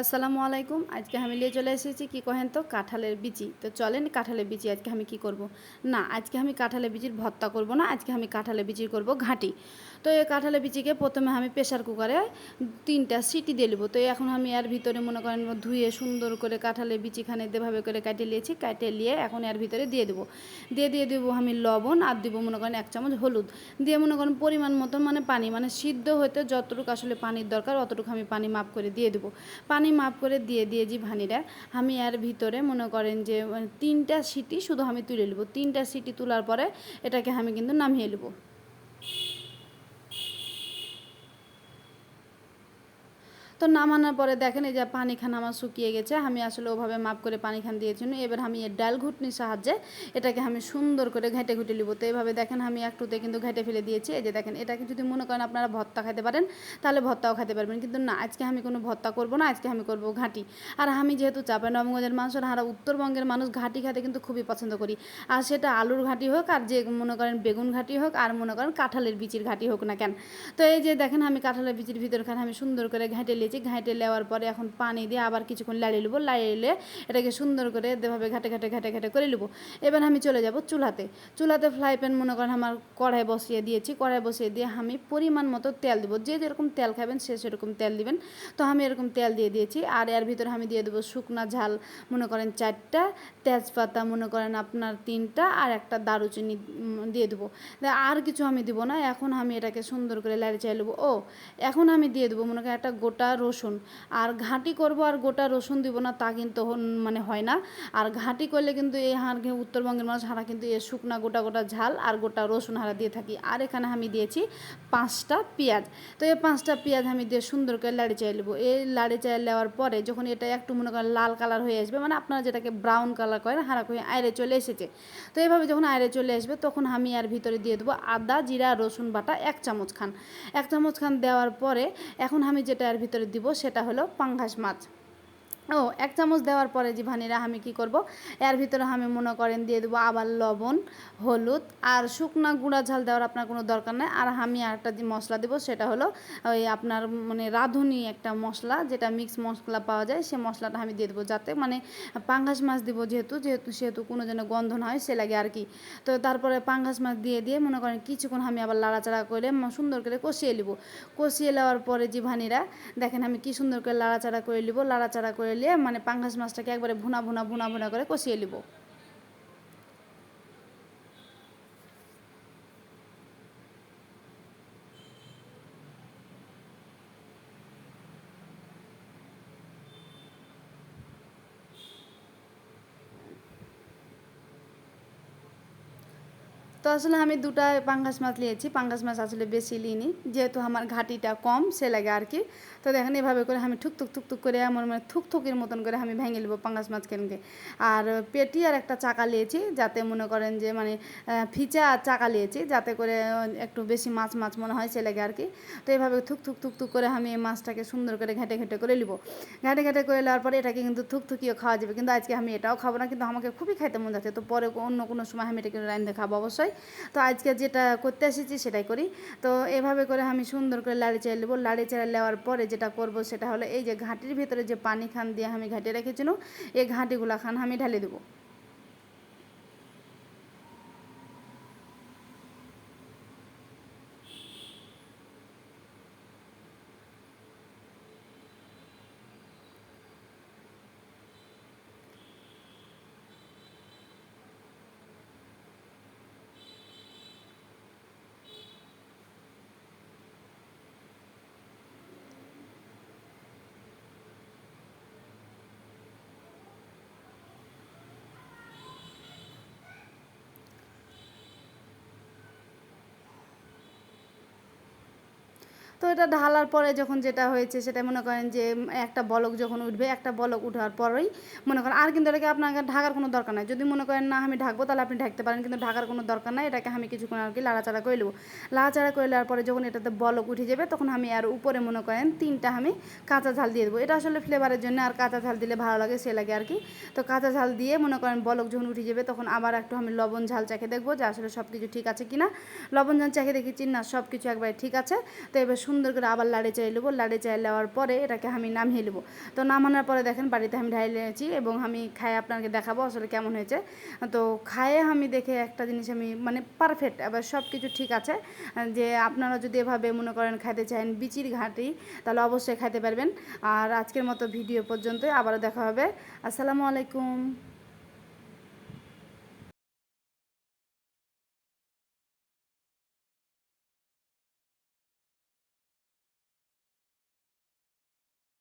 আসসালামু আলাইকুম। আজকে আমি নিয়ে চলে এসেছি কি কহেন তো কাঁঠালের বিচি। তো চলেন কাঁঠালের বিচি আজকে আমি কি করব। না, আজকে আমি কাঁঠালের বিচির ভর্তা করব না, আজকে আমি কাঁঠালের বিচির করব ঘাঁটি। তো এই কাঁঠালের বিচিকে প্রথমে আমি প্রেসার কুকারে 3টা সিটি দিয়ে নেব। তো এখন আমি এর ভিতরে মনে করেন ধুয়ে সুন্দর করে কাঁঠালের বিচিখানে যেভাবে করে কাটে নিয়েছি, কাটে নিয়ে এখন এর ভিতরে দিয়ে দেবো। দিয়ে দেবো আমি লবণ আর দেবো মনে করেন 1 চামচ হলুদ। দিয়ে মনে করেন পরিমাণ মতো মানে পানি, মানে সিদ্ধ হতে যতটুকু আসলে পানির দরকার অতটুকু আমি পানি মাপ করে দিয়ে দেবো। পানি মাপ করে দিয়ে দিয়েছি ভানিরা। আমি এর ভিতরে মনে করেন যে 3টা সিটি শুধু আমি তুলে নেব। 3টা সিটি তোলার পরে এটাকে আমি কিন্তু নামিয়ে নেব। তো নামানোর পরে দেখেন এই যে পানিখান আমার শুকিয়ে গেছে। আমি আসলে ওভাবে মাপ করে পানিখান দিয়েছি। এবার আমি এর ডাল ঘুটনির সাহায্যে এটাকে আমি সুন্দর করে ঘেঁটে ঘুটে নিব। তো এইভাবে দেখেন আমি একটুতে কিন্তু ঘেঁটে ফেলে দিয়েছি। এই যে দেখেন এটাকে যদি মনে করেন আপনারা ভর্তা খেতে পারেন তাহলে ভর্তাও খেতে পারবেন, কিন্তু না, আজকে আমি কোনো ভর্তা করব না, আজকে আমি করব ঘাঁটি। আর আমি যেহেতু চাঁপাইনবাবগঞ্জের মানুষ আর আমরা উত্তরবঙ্গের মানুষ ঘাঁটি খেতে কিন্তু খুবই পছন্দ করি। আর সেটা আলুর ঘাঁটি হোক আর যে মনে করেন বেগুন ঘাঁটি হোক আর মনে করেন কাঁঠালের বিচির ঘাঁটি হোক না কেন। তো এই যে দেখেন আমি কাঁঠালের বিচির ভিতরখানে আমি সুন্দর করে ঘেঁটে নিয়েছি। ঘেঁটে নেওয়ার পরে এখন পানি দিয়ে আবার কিছুক্ষণ লাড়িয়ে নেবো। লাড়িয়ে নিয়ে এটাকে সুন্দর করে এভাবে ঘাটে করে নেবো। এবার আমি চলে যাব চুলাতে ফ্রাই প্যান মনে করেন আমার কড়াই বসিয়ে দিয়েছি। কড়াই বসিয়ে দিয়ে আমি পরিমাণ মতো তেল দেবো। যে যেরকম তেল খাবেন সে সেরকম তেল দিবেন। তো আমি এরকম তেল দিয়ে দিয়েছি। আর এর ভিতরে আমি দিয়ে দেবো শুকনা ঝাল মনে করেন 4টা, তেজপাতা মনে করেন আপনার 3টা, আর একটা দারুচিনি দিয়ে দেবো। আর কিছু আমি দিব না। এখন আমি এটাকে সুন্দর করে লাড়ি চাই নেবো। এখন আমি দিয়ে দেবো মনে করেন একটা গোটা রসুন। আর ঘাঁটি করব আর গোটা রসুন দিব না তা কিন্তু মানে হয় না। আর ঘাঁটি করলে কিন্তু এই উত্তরবঙ্গের মানুষ হারা কিন্তু এই শুকনা গোটা গোটা ঝাল আর গোটা রসুন হারা দিয়ে থাকি। আর এখানে আমি দিয়েছি 5টা পেঁয়াজ। তো এই 5টা পেঁয়াজ আমি দিয়ে সুন্দর করে লাড়ি চাই নেবো। এই লাড়ি চাই নেওয়ার পরে যখন এটা একটু মনে করেন লাল কালার হয়ে আসবে, মানে আপনারা যেটাকে ব্রাউন কালার করেন হারা করে আয়রে চলে এসেছে। তো এইভাবে যখন আয়রে চলে আসবে তখন আমি আর ভিতরে দিয়ে দেবো আদা জিরা রসুন বাটা 1 চামচ খান। 1 চামচ খান দেওয়ার পরে এখন আমি যেটা এর ভিতরে দিব সেটা হলো পাঙ্গাস মাছ। 1 চামচ দেওয়ার পরে যে ভানিরা আমি কি করব, এর ভিতরে আমি মনে করেন দিয়ে দেবো আবার লবণ হলুদ আর শুকনা গুঁড়া ঝাল দেওয়ার আপনার কোনো দরকার নেই। আর আমি একটা যে মশলা দেবো সেটা হলো ওই আপনার মানে রাঁধুনি একটা মশলা, যেটা মিক্স মশলা পাওয়া যায়, সে মশলাটা আমি দিয়ে দেবো যাতে মানে পাঙ্গাস মাছ দিব সেহেতু কোনো যেন গন্ধ না হয় সে লাগে আর কি। তো তারপরে পাঙ্গাস মাছ দিয়ে মনে করেন কিছুক্ষণ আমি আবার লাড়াচাড়া করে সুন্দর করে কষিয়ে নেবো। কষিয়ে নেওয়ার পরে যে ভানিরা দেখেন আমি কি সুন্দর করে লাড়াচাড়া করে নেবো। লাড়াচাড়া করে নিয়ে মানে পাঙ্গাস মাছটাকে একবারে ভুনা করে কষিয়ে নেব। তো আসলে আমি 2টা পাঙ্গাস মাছ নিয়েছি। পাঙ্গাস মাছ আসলে বেশি নিইনি, যেহেতু আমার ঘাটিটা কম সে লাগে আর কি। তো দেখেন এভাবে করে আমি ঠুক করে এমন মানে থুকথুকির মতন করে আমি ভেঙে নেবো পাঙ্গাস মাছ কেনকে। আর পেটি আর একটা চাকা নিয়েছি, যাতে মনে করেন যে মানে ফিচা আর চাকা নিয়েছি যাতে করে একটু বেশি মাছ মনে হয় সে লাগে আর কি। তো এইভাবে থুক করে আমি এই মাছটাকে সুন্দর করে ঘেঁটে করে নেবো। ঘেঁটে করে নেওয়ার পরে এটাকে কিন্তু থুকথুকিও খাওয়া যাবে, কিন্তু আজকে আমি এটাও খাবো না, কিন্তু আমাকে খুবই খাইতে মন যাচ্ছে। তো পরে অন্য কোনো সময় আমি এটাকে রাঁধতে খাবো অবশ্যই। তো আজকে যেটা করতে এসেছি সেটাই করি। তো এভাবে করে আমি সুন্দর করে লাড়ি চাড়িয়ে নেবো। লাড়ি চাড়িয়ে নেওয়ার পরে যেটা করব সেটা হলো এই যে ঘাঁটির ভিতরে যে পানি খান দিয়ে আমি ঘাঁটিয়ে রেখেছিলাম, এই ঘাঁটিগুলা খান আমি ঢালে দেবো। তো এটা ঢালার পরে যখন যেটা হয়েছে সেটা মনে করেন যে একটা বলক যখন উঠবে, একটা বলক উঠার পরেই মনে করেন আর কিন্তু এটাকে আপনাকে ঢাকার কোনো দরকার নাই। যদি মনে করেন না আমি ঢাকবো তাহলে আপনি ঢাকতে পারেন, কিন্তু ঢাকার কোনো দরকার নাই। এটাকে আমি কিছুক্ষণ আর কি লাড়াচাড়া করে নেবো। লাড়াচাড়া করে নেওয়ার পরে যখন এটাতে বলক উঠে যাবে তখন আমি আর উপরে মনে করেন 3টা আমি কাঁচা ঝাল দিয়ে দেবো। এটা আসলে ফ্লেভারের জন্য, আর কাঁচা ঝাল দিলে ভালো লাগে সে লাগে আর কি। তো কাঁচা ঝাল দিয়ে মনে করেন বলক যখন উঠে যাবে তখন আবার একটু আমি লবণ ঝাল চেখে দেখবো যে আসলে সব কিছু ঠিক আছে কিনা। লবণ ঝাল চেখে দেখেছি না সব কিছু একবারে ঠিক আছে। তো এবার সুন্দর করে আবার লাড়ে চাই নেবো। লাড়ে চাই নেওয়ার পরে এটাকে আমি নামিয়ে নেবো। তো নামানোর পরে দেখেন বাড়িতে আমি ঢাই নিয়েছি এবং আমি খায়ে আপনাকে দেখাবো আসলে কেমন হয়েছে। তো খায়ে আমি দেখে একটা জিনিস আমি মানে পারফেক্ট, আবার সব কিছু ঠিক আছে। যে আপনারা যদি এভাবে মনে করেন খাইতে চান বিচির ঘাঁটি, তাহলে অবশ্যই খাইতে পারবেন। আর আজকের মতো ভিডিও পর্যন্ত, আবারও দেখা হবে। আসসালামু আলাইকুম।